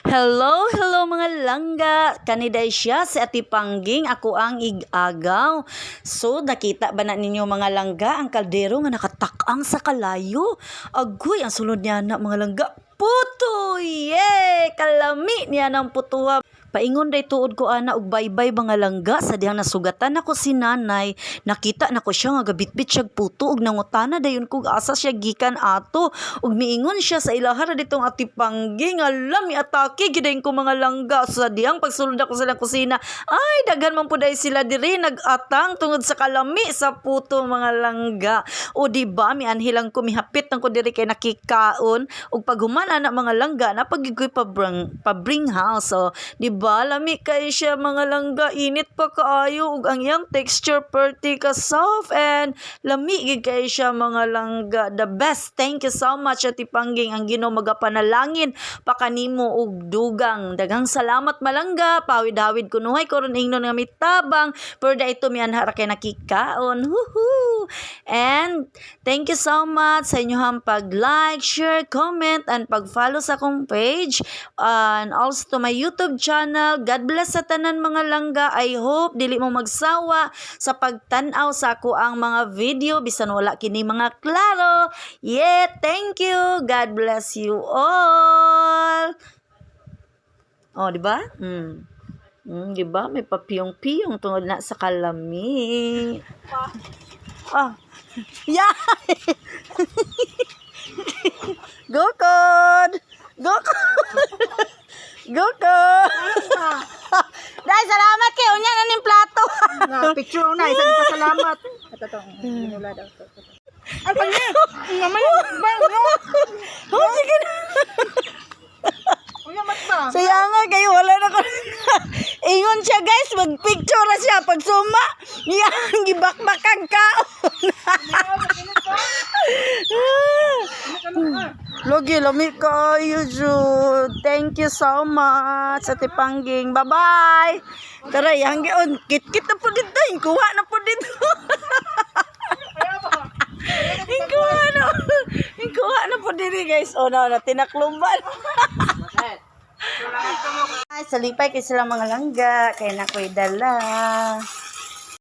Hello mga langga. Kaniday siya si Ati Pangging, ako ang igagaw. So, nakita ba na ninyo mga langga ang kaldero nga nakatakang sa kalayo? Agoy, ang sulod niya na mga langga. Puto! Yay! Kalami niya ng putuha. Paingon day tuod ko ana og baybay mga langga sa dihang nasugatan ako si nanay, nakita nako siya nga gabitbit siya puto og nangutana dayon kog asa siya gikan ato ug miingon siya sa ilahara ditong Ati Pangging, alam atake gidayon ko mga langga sa dihang pagsulod ako sa lang kusina. Ay daghan man pud ay sila diri nagatang tungod sa kalami sa puto mga langga. O di ba mianhilang ko mihapit nang ko diri kay nakikaon ug paghuman ana mga langga na pagigoy pa bring house. So di ba lami kay siya mga langga, init pa kaayo ug ang iyang texture perti ka soft and lami gid kay siya mga langga. The best. Thank you so much Ati Pangging, ang Ginoo magapanalangin pa kanimo og dugang. Daghang salamat malangga, pawid-hawid kunuhay karon ingnon nga mitabang pero ito mianhara kay nakikaon. Woohoo! And thank you so much sa inyong pag-like, share, comment and pag-follow sa akong page and also to my YouTube channel. God bless sa tanan mga langga. I hope dili mo magsawa sa pagtan-aw sa ako ang mga video bisan wala kini mga klaro. Yeah, thank you. God bless you all. Oh, di ba? Di ba? May papiyong-piyong tungod na sa kalami. Ah. Yeah. Go Cod. Go Cod. Go Cod. Dai salamat kay unya na ning plato. Picture na isa pa salamat. Ito nula daw. Ay panya. Mamay bang no. Oh sige na. Unya mat ba? Saya nga kayo wala na ko. Ingon siya guys, magpicture na siya pag suma. Niya gibakbakag ka. Logi lami kayo jud. Thank you so much Ati Pangging. Bye-bye. Tara yang gion kit-kit na pud dito. Kuha na pud dito. Kuha na pud diri guys. Oh na tinaklumban. Ay salipay kay sila mga langga kay nakoy dala.